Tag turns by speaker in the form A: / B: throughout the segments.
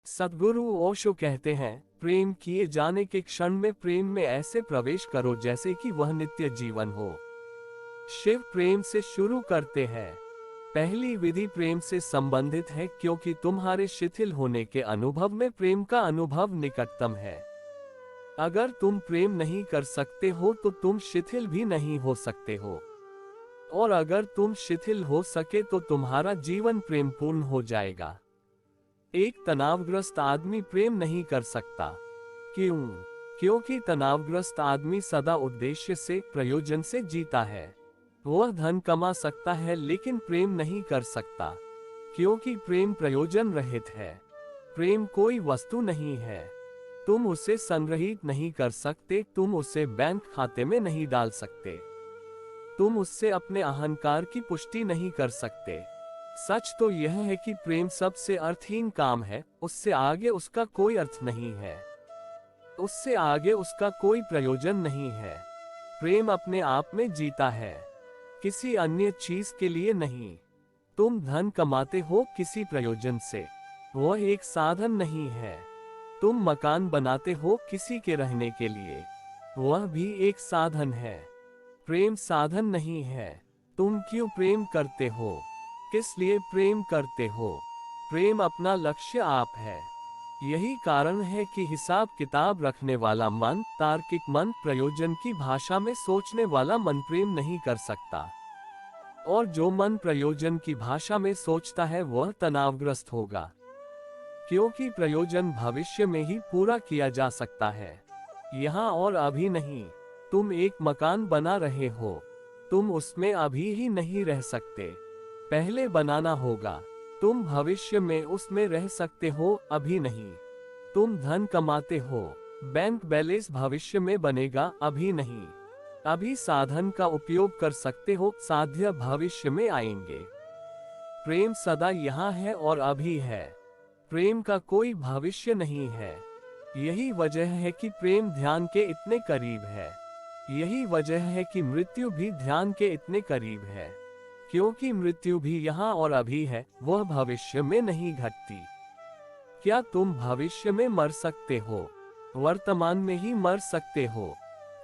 A: सद्गुरु ओशो कहते हैं, प्रेम किए जाने के क्षण में प्रेम में ऐसे प्रवेश करो जैसे कि वह नित्य जीवन हो। शिव प्रेम से शुरू करते हैं। पहली विधि प्रेम से संबंधित है क्योंकि तुम्हारे शिथिल होने के अनुभव में प्रेम का अनुभव निकटतम है। अगर तुम प्रेम नहीं कर सकते हो तो तुम शिथिल भी नहीं हो सकते हो, और अगर तुम शिथिल हो सके तो तुम्हारा जीवन प्रेमपूर्ण हो जाएगा। एक तनावग्रस्त आदमी प्रेम नहीं कर सकता। क्यों? क्योंकि तनावग्रस्त आदमी सदा उद्देश्य से, प्रयोजन से जीता है। वह धन कमा सकता है लेकिन प्रेम नहीं कर सकता, क्योंकि प्रेम प्रयोजन रहित है। प्रेम कोई वस्तु नहीं है। तुम उसे संग्रहित नहीं कर सकते, तुम उसे बैंक खाते में नहीं डाल सकते, तुम उससे अपने अहंकार की पुष्टि नहीं कर सकते। सच तो यह है कि प्रेम सबसे अर्थहीन काम है, उससे आगे उसका कोई अर्थ नहीं है, उससे आगे उसका कोई प्रयोजन नहीं है। प्रेम अपने आप में जीता है, किसी अन्य चीज के लिए नहीं। तुम धन कमाते हो किसी प्रयोजन से, वह एक साधन नहीं है। तुम मकान बनाते हो किसी के रहने के लिए, वह भी एक साधन है। प्रेम साधन नहीं है। तुम क्यों प्रेम करते हो? किस लिए प्रेम करते हो? प्रेम अपना लक्ष्य आप है। यही कारण है कि हिसाब किताब रखने वाला मन, तार्किक मन, प्रयोजन की भाषा में सोचने वाला मन प्रेम नहीं कर सकता। और जो मन प्रयोजन की भाषा में सोचता है वह तनावग्रस्त होगा, क्योंकि प्रयोजन भविष्य में ही पूरा किया जा सकता है, यहाँ और अभी नहीं। तुम एक मकान बना रहे हो, तुम उसमें अभी ही नहीं रह सकते, पहले बनाना होगा। तुम भविष्य में उसमें रह सकते हो, अभी नहीं। तुम धन कमाते हो, बैंक बैलेंस भविष्य में बनेगा, अभी नहीं। अभी साधन का उपयोग कर सकते हो, साध्य भविष्य में आएंगे। प्रेम सदा यहाँ है और अभी है। प्रेम का कोई भविष्य नहीं है। यही वजह है कि प्रेम ध्यान के इतने करीब है। यही वजह है कि मृत्यु भी ध्यान के इतने करीब है, क्योंकि मृत्यु भी यहाँ और अभी है, वह भविष्य में नहीं घटती। क्या तुम भविष्य में मर सकते हो? वर्तमान में ही मर सकते हो।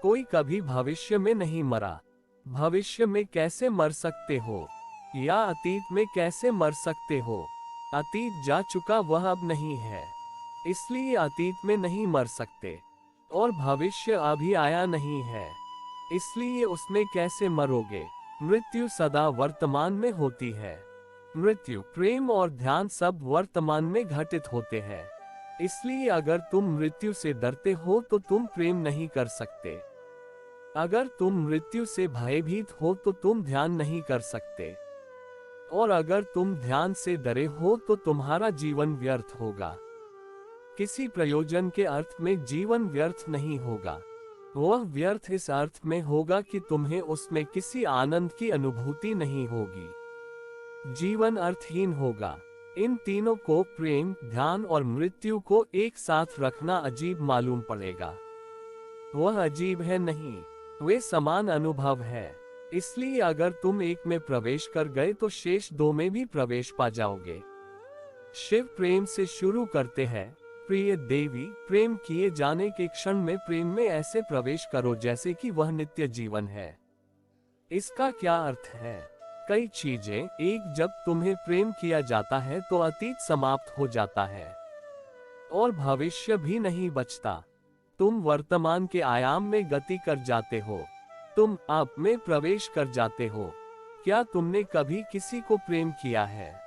A: कोई कभी भविष्य में नहीं मरा। भविष्य में कैसे मर सकते हो? या अतीत में कैसे मर सकते हो? अतीत जा चुका, वह अब नहीं है, इसलिए अतीत में नहीं मर सकते। और भविष्य अभी आया नहीं है, इसलिए उसमें कैसे मरोगे? मृत्यु सदा वर्तमान में होती है। मृत्यु, प्रेम और ध्यान सब वर्तमान में घटित होते हैं। इसलिए अगर तुम मृत्यु से डरते हो तो तुम प्रेम नहीं कर सकते। अगर तुम मृत्यु से भयभीत हो तो तुम ध्यान नहीं कर सकते। और अगर तुम ध्यान से डरे हो तो तुम्हारा जीवन व्यर्थ होगा। किसी प्रयोजन के अर्थ में जीवन व्यर्थ नहीं होगा। वह व्यर्थ इस अर्थ में होगा कि तुम्हें उसमें किसी आनंद की अनुभूति नहीं होगी। जीवन अर्थहीन होगा। इन तीनों को, प्रेम, ध्यान और मृत्यु को एक साथ रखना अजीब मालूम पड़ेगा। वह अजीब है नहीं, वे समान अनुभव है। इसलिए अगर तुम एक में प्रवेश कर गए तो शेष दो में भी प्रवेश पा जाओगे। शिव प्रेम से शुरू करते हैं, प्रिय देवी, प्रेम किए जाने के क्षण में प्रेम में ऐसे प्रवेश करो जैसे कि वह नित्य जीवन है। इसका क्या अर्थ है? कई चीजें। एक, जब तुम्हें प्रेम किया जाता है तो अतीत समाप्त हो जाता है और भविष्य भी नहीं बचता। तुम वर्तमान के आयाम में गति कर जाते हो, तुम आप में प्रवेश कर जाते हो। क्या तुमने कभी किसी को प्रेम किया है?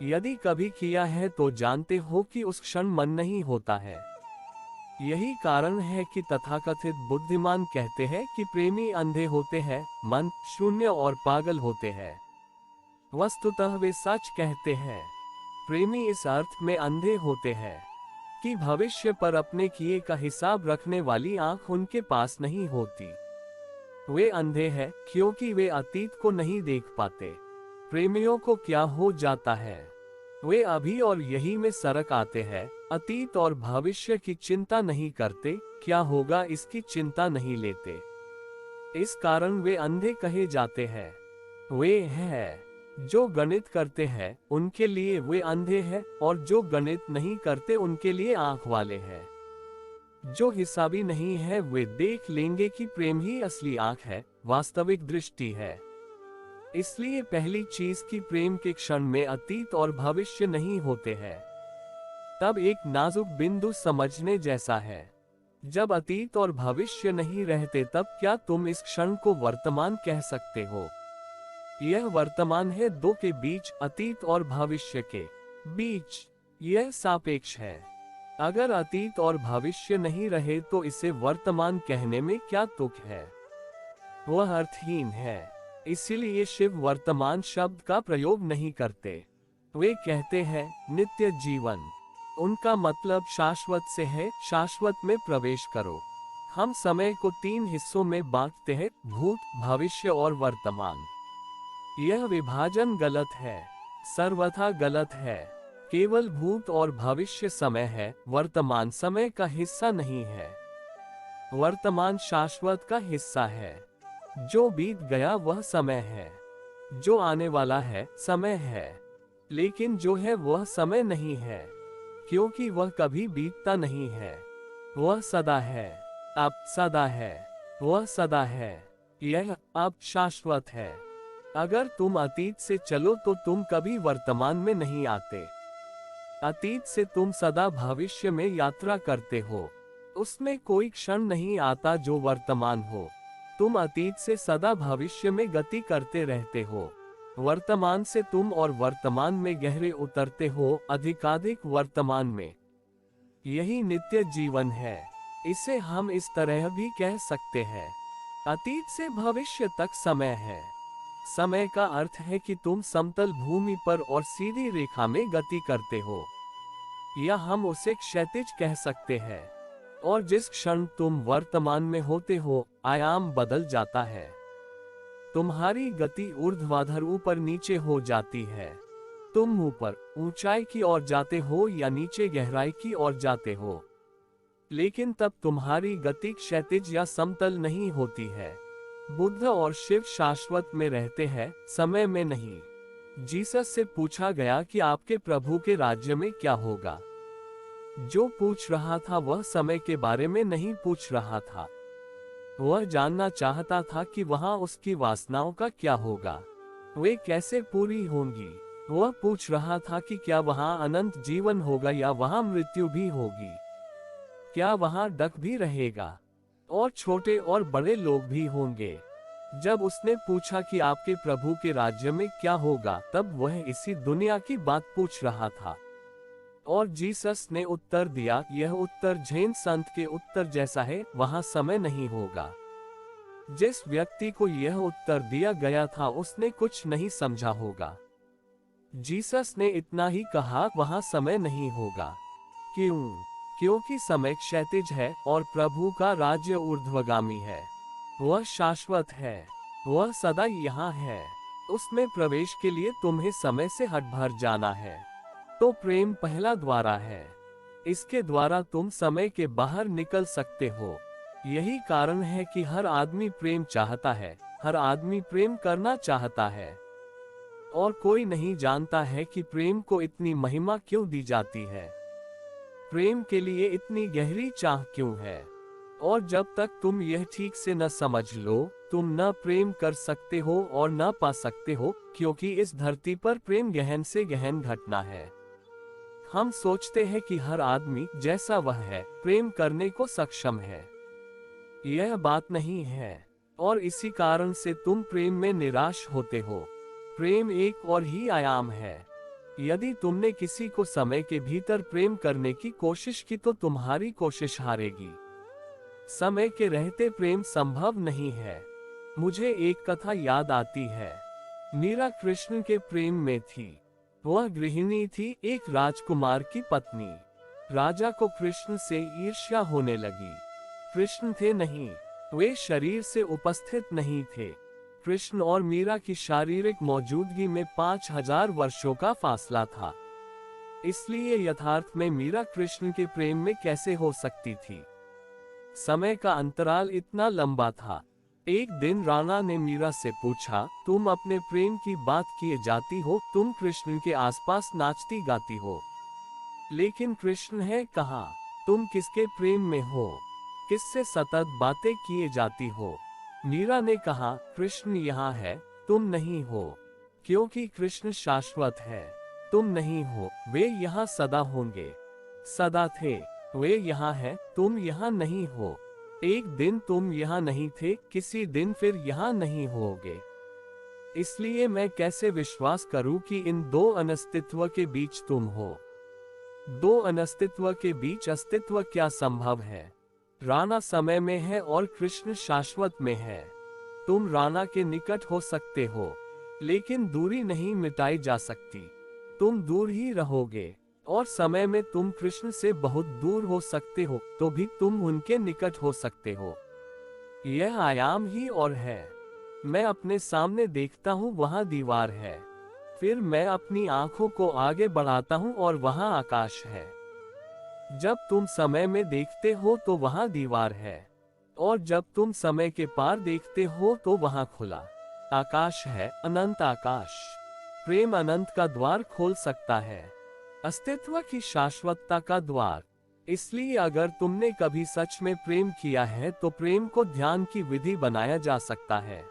A: यदि कभी किया है तो जानते हो कि उस क्षण मन नहीं होता है। यही कारण है कि तथाकथित बुद्धिमान कहते हैं कि प्रेमी अंधे होते हैं, मन शून्य और पागल होते हैं। वस्तुतः वे सच कहते हैं। प्रेमी इस अर्थ में अंधे होते हैं कि भविष्य पर अपने किए का हिसाब रखने वाली आंख उनके पास नहीं होती। वे अंधे हैं क्योंकि वे अतीत को नहीं देख पाते। प्रेमियों को क्या हो जाता है? वे अभी और यही में सरक आते हैं, अतीत और भविष्य की चिंता नहीं करते, क्या होगा इसकी चिंता नहीं लेते। इस कारण वे अंधे कहे जाते हैं। वे हैं जो गणित करते हैं उनके लिए वे अंधे हैं, और जो गणित नहीं करते उनके लिए आंख वाले हैं। जो हिसाबी नहीं है वे देख लेंगे कि प्रेम ही असली आंख है, वास्तविक दृष्टि है। इसलिए पहली चीज कि प्रेम के क्षण में अतीत और भविष्य नहीं होते हैं। तब एक नाजुक बिंदु समझने जैसा है। जब अतीत और भविष्य नहीं रहते तब क्या तुम इस क्षण को वर्तमान कह सकते हो? यह वर्तमान है दो के बीच, अतीत और भविष्य के बीच। यह सापेक्ष है। अगर अतीत और भविष्य नहीं रहे तो इसे वर्तमान कहने में क्या तुक है? वह अर्थहीन है। इसीलिए शिव वर्तमान शब्द का प्रयोग नहीं करते। वे कहते हैं नित्य जीवन। उनका मतलब शाश्वत से है, शाश्वत में प्रवेश करो। हम समय को 3 हिस्सों में बांटते हैं, भूत, भविष्य और वर्तमान। यह विभाजन गलत है, सर्वथा गलत है। केवल भूत और भविष्य समय है, वर्तमान समय का हिस्सा नहीं है। वर्तमान शाश्वत का हिस्सा है। जो बीत गया वह समय है, जो आने वाला है समय है, लेकिन जो है वह समय नहीं है, क्योंकि वह कभी बीतता नहीं है। वह सदा है, अब सदा है, वह सदा है, यह अब शाश्वत है। अगर तुम अतीत से चलो तो तुम कभी वर्तमान में नहीं आते। अतीत से तुम सदा भविष्य में यात्रा करते हो। उसमें कोई क्षण नहीं आता जो वर्तमान हो। तुम अतीत से सदा भविष्य में गति करते रहते हो। वर्तमान से तुम और वर्तमान में गहरे उतरते हो, अधिकाधिक वर्तमान में। यही नित्य जीवन है। इसे हम इस तरह भी कह सकते हैं, अतीत से भविष्य तक समय है। समय का अर्थ है कि तुम समतल भूमि पर और सीधी रेखा में गति करते हो, या हम उसे क्षैतिज कह सकते हैं। और जिस क्षण तुम वर्तमान में होते हो, आयाम बदल जाता है। तुम्हारी गति ऊर्ध्वाधर ऊपर नीचे हो जाती है। तुम ऊपर ऊंचाई की ओर जाते हो या नीचे गहराई की ओर जाते हो, लेकिन तब तुम्हारी गति क्षैतिज या समतल नहीं होती है। बुद्ध और शिव शाश्वत में रहते हैं, समय में नहीं। जीसस से पूछा गया कि आपके प्रभु के राज्य में क्या होगा। जो पूछ रहा था वह समय के बारे में नहीं पूछ रहा था। वह जानना चाहता था कि वहां उसकी वासनाओं का क्या होगा, वे कैसे पूरी होंगी। वह पूछ रहा था कि क्या वहां अनंत जीवन होगा या वहां मृत्यु भी होगी, क्या वहां डक भी रहेगा, और छोटे और बड़े लोग भी होंगे। जब उसने पूछा कि आपके प्रभु के राज्य में क्या होगा, तब वह इसी दुनिया की बात पूछ रहा था। और जीसस ने उत्तर दिया, यह उत्तर जैन संत के उत्तर जैसा है, वहां समय नहीं होगा। जिस व्यक्ति को यह उत्तर दिया गया था उसने कुछ नहीं समझा होगा। जीसस ने इतना ही कहा, वहां समय नहीं होगा। क्यों? क्योंकि समय क्षैतिज है और प्रभु का राज्य ऊर्ध्वगामी है। वह शाश्वत है, वह सदा यहाँ है। उसमें प्रवेश के लिए तुम्हें समय से हट भर जाना है। तो प्रेम पहला द्वारा है। इसके द्वारा तुम समय के बाहर निकल सकते हो। यही कारण है कि हर आदमी प्रेम चाहता है, हर आदमी प्रेम करना चाहता है। और कोई नहीं जानता है कि प्रेम को इतनी महिमा क्यों दी जाती है, प्रेम के लिए इतनी गहरी चाह क्यों है। और जब तक तुम यह ठीक से न समझ लो, तुम न प्रेम कर सकते हो और न पा सकते हो, क्योंकि इस धरती पर प्रेम गहन से गहन घटना है। हम सोचते हैं कि हर आदमी जैसा वह है प्रेम करने को सक्षम है। यह बात नहीं है, और इसी कारण से तुम प्रेम में निराश होते हो। प्रेम एक और ही आयाम है। यदि तुमने किसी को समय के भीतर प्रेम करने की कोशिश की तो तुम्हारी कोशिश हारेगी। समय के रहते प्रेम संभव नहीं है। मुझे एक कथा याद आती है। मीरा कृष्ण के प्रेम में थी। वह गृहिणी थी, एक राजकुमार की पत्नी। राजा को कृष्ण से ईर्ष्या होने लगी। कृष्ण थे नहीं, वे शरीर से उपस्थित नहीं थे। कृष्ण और मीरा की शारीरिक मौजूदगी में 5000 वर्षों का फासला था। इसलिए यथार्थ में मीरा कृष्ण के प्रेम में कैसे हो सकती थी? समय का अंतराल इतना लंबा था। एक दिन राणा ने मीरा से पूछा, तुम अपने प्रेम की बात किए जाती हो, तुम कृष्ण के आसपास नाचती गाती हो, लेकिन कृष्ण है कहाँ? तुम किसके प्रेम में हो? किससे सतत बातें किए जाती हो? मीरा ने कहा, कृष्ण यहाँ है, तुम नहीं हो, क्योंकि कृष्ण शाश्वत है, तुम नहीं हो, वे यहाँ सदा होंगे, सदा थे, वे यहाँ हैं, तुम यहाँ नहीं हो। एक दिन तुम यहाँ नहीं थे, किसी दिन फिर यहाँ नहीं होगे। इसलिए मैं कैसे विश्वास करूं कि इन दो अनस्तित्व के बीच तुम हो? दो अनस्तित्व के बीच अस्तित्व क्या संभव है? राणा समय में है और कृष्ण शाश्वत में है। तुम राणा के निकट हो सकते हो, लेकिन दूरी नहीं मिटाई जा सकती। तुम दूर ही रहोगे, और समय में तुम कृष्ण से बहुत दूर हो सकते हो, तो भी तुम उनके निकट हो सकते हो। यह आयाम ही और है। मैं अपने सामने देखता हूँ, वहां दीवार है, फिर मैं अपनी आंखों को आगे बढ़ाता हूँ और वहां आकाश है। जब तुम समय में देखते हो तो वहां दीवार है, और जब तुम समय के पार देखते हो तो वहां खुला आकाश है, अनंत आकाश। प्रेम अनंत का द्वार खोल सकता है, अस्तित्व की शाश्वतता का द्वार। इसलिए अगर तुमने कभी सच में प्रेम किया है तो प्रेम को ध्यान की विधि बनाया जा सकता है।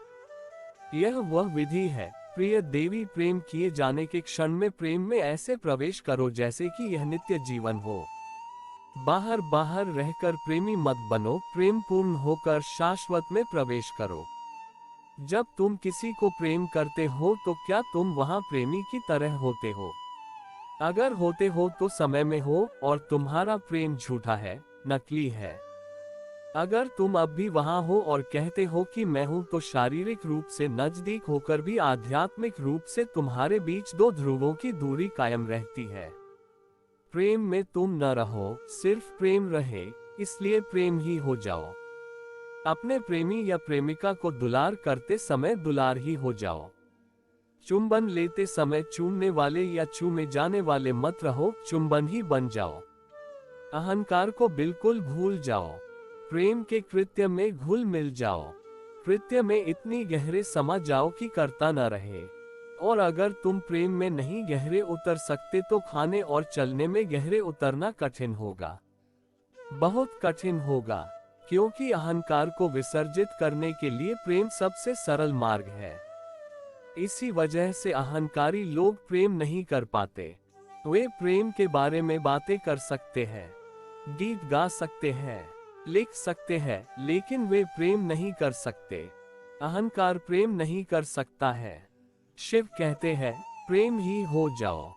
A: यह वह विधि है, प्रिय देवी, प्रेम किए जाने के क्षण में प्रेम में ऐसे प्रवेश करो जैसे कि यह नित्य जीवन हो। बाहर बाहर रहकर प्रेमी मत बनो, प्रेम पूर्ण होकर शाश्वत में प्रवेश करो। जब तुम किसी को प्रेम करते हो तो क्या तुम वहां प्रेमी की तरह होते हो? अगर होते हो तो समय में हो और तुम्हारा प्रेम झूठा है, नकली है। अगर तुम अब भी वहां हो और कहते हो कि मैं हूं, तो शारीरिक रूप से नजदीक होकर भी आध्यात्मिक रूप से तुम्हारे बीच दो ध्रुवों की दूरी कायम रहती है। प्रेम में तुम न रहो, सिर्फ प्रेम रहे, इसलिए प्रेम ही हो जाओ। अपने प्रेमी या प्रेमिका को दुलार करते समय दुलार ही हो जाओ। चुंबन लेते समय चूमने वाले या चूमे जाने वाले मत रहो, चुंबन ही बन जाओ। अहंकार को बिल्कुल भूल जाओ, प्रेम के कृत्य में घुल मिल जाओ। कृत्य में इतनी गहरे समा जाओ कि करता न रहे। और अगर तुम प्रेम में नहीं गहरे उतर सकते तो खाने और चलने में गहरे उतरना कठिन होगा, बहुत कठिन होगा, क्योंकि अहंकार को विसर्जित करने के लिए प्रेम सबसे सरल मार्ग है। इसी वजह से अहंकारी लोग प्रेम नहीं कर पाते। वे प्रेम के बारे में बातें कर सकते हैं, गीत गा सकते हैं, लिख सकते हैं, लेकिन वे प्रेम नहीं कर सकते। अहंकार प्रेम नहीं कर सकता है। शिव कहते हैं, प्रेम ही हो जाओ।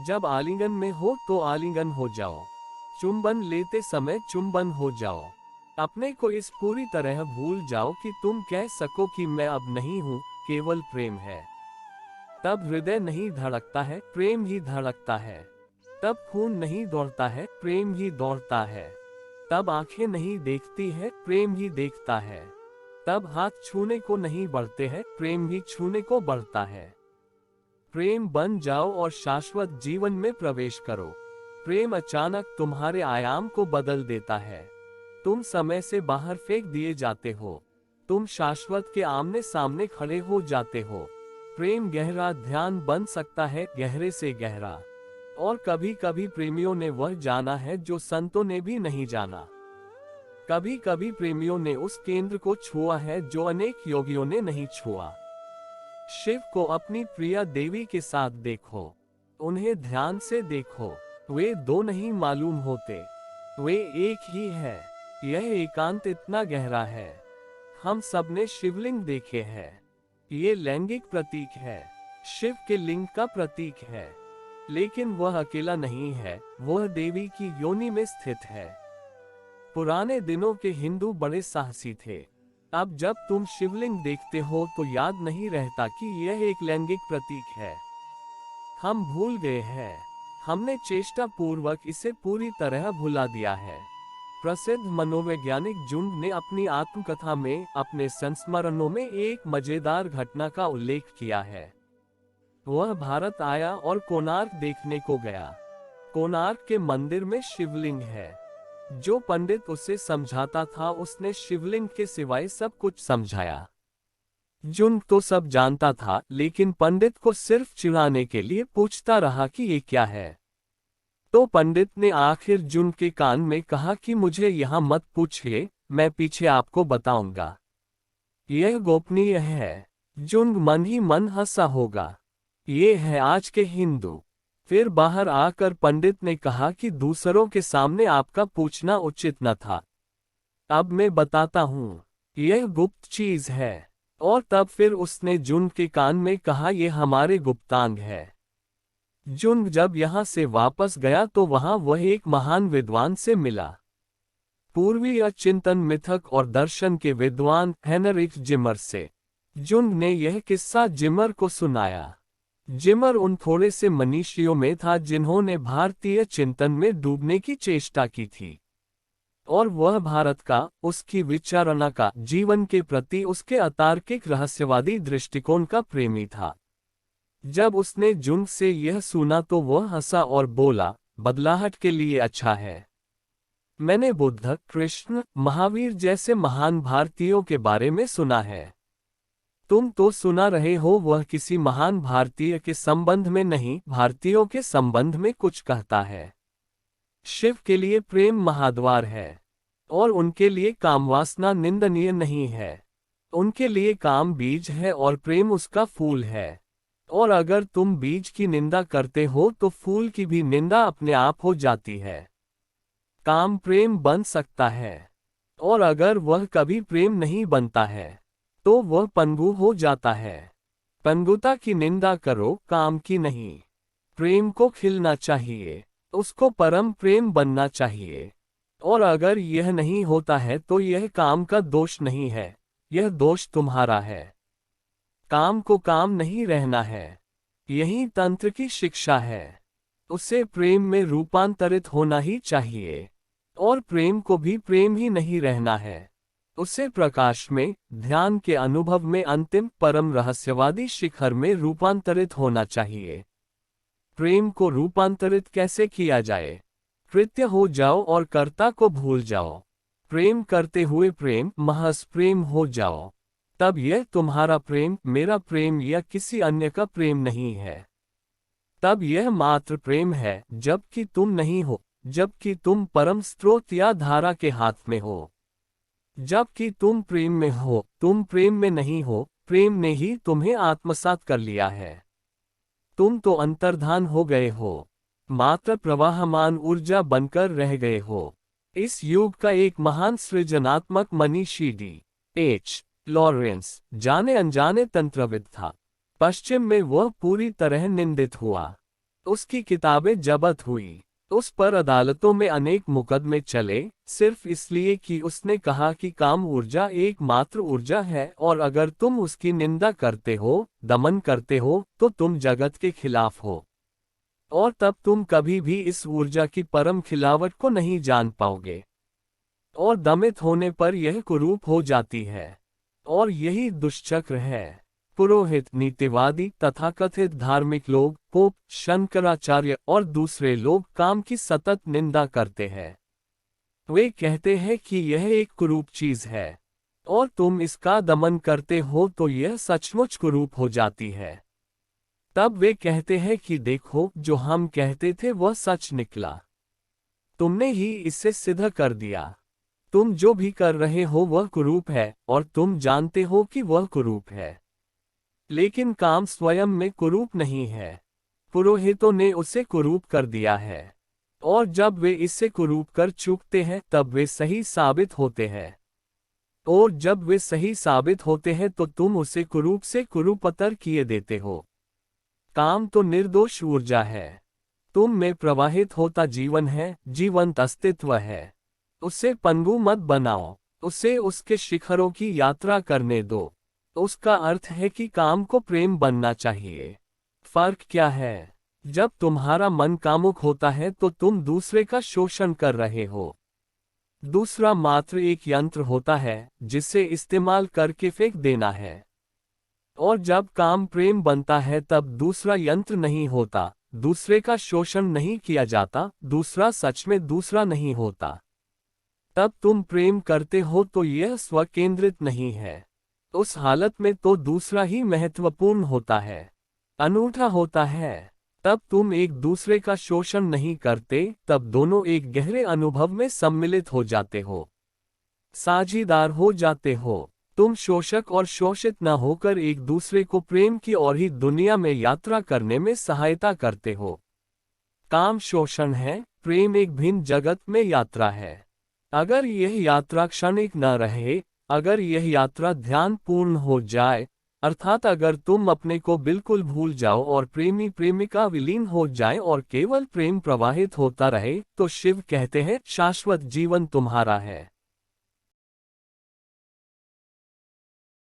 A: जब आलिंगन में हो तो आलिंगन हो जाओ, चुंबन लेते समय चुंबन हो जाओ। अपने को इस पूरी तरह भूल जाओ कि तुम कह सको कि मैं अब नहीं हूँ, केवल प्रेम है। तब हृदय नहीं धड़कता है, प्रेम ही धड़कता है। तब खून नहीं दौड़ता है, प्रेम ही दौड़ता है। तब आंखें नहीं देखती है, प्रेम ही देखता है। तब हाथ छूने को नहीं बढ़ते हैं, प्रेम ही छूने को बढ़ता है। प्रेम बन जाओ और शाश्वत जीवन में प्रवेश करो। प्रेम अचानक तुम्हारे आयाम को बदल देता है। तुम समय से बाहर फेंक दिए जाते हो, तुम शाश्वत के आमने सामने खड़े हो जाते हो। प्रेम गहरा ध्यान बन सकता है, गहरे से गहरा। और कभी कभी प्रेमियों ने वह जाना है जो संतों ने भी नहीं जाना। कभी कभी प्रेमियों ने उस केंद्र को छुआ है जो अनेक योगियों ने नहीं छुआ। शिव को अपनी प्रिय देवी के साथ देखो, उन्हें ध्यान से देखो। वे दो नहीं मालूम होते, वे एक ही है। यह एकांत इतना गहरा है। हम सब ने शिवलिंग देखे हैं। ये लैंगिक प्रतीक है, शिव के लिंग का प्रतीक है, लेकिन वह अकेला नहीं है, वह देवी की योनि में स्थित है। पुराने दिनों के हिंदू बड़े साहसी थे। अब जब तुम शिवलिंग देखते हो तो याद नहीं रहता कि यह एक लैंगिक प्रतीक है। हम भूल गए हैं, हमने चेष्टा पूर्वक इसे पूरी तरह भुला दिया है। प्रसिद्ध मनोवैज्ञानिक जुंग ने अपनी आत्मकथा में अपने संस्मरणों में एक मजेदार घटना का उल्लेख किया है। वह भारत आया और कोणार्क देखने को गया। कोणार्क के मंदिर में शिवलिंग है। जो पंडित उसे समझाता था उसने शिवलिंग के सिवाय सब कुछ समझाया। जुंग तो सब जानता था, लेकिन पंडित को सिर्फ चिढ़ाने के लिए पूछता रहा कि ये क्या है। तो पंडित ने आखिर जुंग के कान में कहा कि मुझे यहाँ मत पूछिए, मैं पीछे आपको बताऊंगा। यह गोपनीय है। जुंग मन ही मन हंसा होगा। ये है आज के हिंदू। फिर बाहर आकर पंडित ने कहा कि दूसरों के सामने आपका पूछना उचित न था। अब मैं बताता हूँ। यह गुप्त चीज है। और तब फिर उसने जुंग के कान में कहा, यह हमारे गुप्तांग है। जुंग जब यहाँ से वापस गया तो वहाँ वह एक महान विद्वान से मिला। पूर्वीय चिंतन मिथक और दर्शन के विद्वान हेनरिक जिमर से। जुंग ने यह किस्सा जिमर को सुनाया। जिमर उन थोड़े से मनीषियों में था जिन्होंने भारतीय चिंतन में डूबने की चेष्टा की थी। और वह भारत का, उसकी विचारणा का, जीवन के प्रति उसके अतार्किक रहस्यवादी दृष्टिकोण का प्रेमी था। जब उसने जुंग से यह सुना तो वह हंसा और बोला, बदलाहट के लिए अच्छा है। मैंने बुद्ध, कृष्ण, महावीर जैसे महान भारतीयों के बारे में सुना है। तुम तो सुना रहे हो वह किसी महान भारतीय के संबंध में नहीं, भारतीयों के संबंध में कुछ कहता है। शिव के लिए प्रेम महाद्वार है। और उनके लिए कामवासना निंदनीय नहीं है। उनके लिए काम बीज है और प्रेम उसका फूल है। और अगर तुम बीज की निंदा करते हो तो फूल की भी निंदा अपने आप हो जाती है। काम प्रेम बन सकता है। और अगर वह कभी प्रेम नहीं बनता है तो वह पंगु हो जाता है। पंगुता की निंदा करो, काम की नहीं। प्रेम को खिलना चाहिए, उसको परम प्रेम बनना चाहिए। और अगर यह नहीं होता है तो यह काम का दोष नहीं है, यह दोष तुम्हारा है। काम को काम नहीं रहना है। यही तंत्र की शिक्षा है। उसे प्रेम में रूपांतरित होना ही चाहिए। और प्रेम को भी प्रेम ही नहीं रहना है। उसे प्रकाश में, ध्यान के अनुभव में, अंतिम परम रहस्यवादी शिखर में रूपांतरित होना चाहिए। प्रेम को रूपांतरित कैसे किया जाए? कृत्य हो जाओ और कर्ता को भूल जाओ। प्रेम करते हुए प्रेम, महज प्रेम हो जाओ। तब यह तुम्हारा प्रेम, मेरा प्रेम या किसी अन्य का प्रेम नहीं है। तब यह मात्र प्रेम है, जबकि तुम नहीं हो, जबकि तुम परम स्रोत या धारा के हाथ में हो। जबकि तुम प्रेम में हो, तुम प्रेम में नहीं हो, प्रेम ने ही तुम्हें आत्मसात कर लिया है। तुम तो अंतर्धान हो गए हो, मात्र प्रवाहमान ऊर्जा बनकर रह गए हो। इस युग का एक महान सृजनात्मक मनीषी D.H. लॉरेंस जाने अनजाने तंत्रविद था। पश्चिम में वह पूरी तरह निंदित हुआ। उसकी किताबें जब्त हुई। उस पर अदालतों में अनेक मुकदमे चले, सिर्फ इसलिए कि उसने कहा कि काम ऊर्जा एकमात्र ऊर्जा है और अगर तुम उसकी निंदा करते हो, दमन करते हो, तो तुम जगत के खिलाफ हो। और तब तुम कभी भी इस ऊर्जा की परम खिलावट को नहीं जान पाओगे। और दमित होने पर यह कुरूप हो जाती है। और यही दुष्चक्र है। पुरोहित, नीतिवादी, तथाकथित धार्मिक लोग, पोप, शंकराचार्य और दूसरे लोग काम की सतत निंदा करते हैं। वे कहते हैं कि यह एक कुरूप चीज है। और तुम इसका दमन करते हो तो यह सचमुच कुरूप हो जाती है। तब वे कहते हैं कि देखो, जो हम कहते थे वह सच निकला। तुमने ही इसे सिद्ध कर दिया। तुम जो भी कर रहे हो वह कुरूप है और तुम जानते हो कि वह कुरूप है। लेकिन काम स्वयं में कुरूप नहीं है। पुरोहितों ने उसे कुरूप कर दिया है। और जब वे इसे कुरूप कर चूकते हैं तब वे सही साबित होते हैं। और जब वे सही साबित होते हैं तो तुम उसे कुरूप से कुरूपतर किए देते हो। काम तो निर्दोष ऊर्जा है। तुम में प्रवाहित होता जीवन है, जीवंत अस्तित्व है। उसे पंगु मत बनाओ। उसे उसके शिखरों की यात्रा करने दो। उसका अर्थ है कि काम को प्रेम बनना चाहिए। फर्क क्या है? जब तुम्हारा मन कामुक होता है तो तुम दूसरे का शोषण कर रहे हो। दूसरा मात्र एक यंत्र होता है जिसे इस्तेमाल करके फेंक देना है। और जब काम प्रेम बनता है तब दूसरा यंत्र नहीं होता, दूसरे का शोषण नहीं किया जाता, दूसरा सच में दूसरा नहीं होता। तब तुम प्रेम करते हो तो यह स्वकेंद्रित नहीं है। उस हालत में तो दूसरा ही महत्वपूर्ण होता है, अनूठा होता है। तब तुम एक दूसरे का शोषण नहीं करते, तब दोनों एक गहरे अनुभव में सम्मिलित हो जाते हो, साझीदार हो जाते हो। तुम शोषक और शोषित न होकर एक दूसरे को प्रेम की और ही दुनिया में यात्रा करने में सहायता करते हो। काम शोषण है, प्रेम एक भिन्न जगत में यात्रा है। अगर यह यात्रा क्षणिक न रहे, अगर यह यात्रा ध्यानपूर्ण हो जाए, अर्थात अगर तुम अपने को बिल्कुल भूल जाओ और प्रेमी प्रेमिका विलीन हो जाए और केवल प्रेम प्रवाहित होता रहे, तो शिव कहते हैं शाश्वत जीवन तुम्हारा है।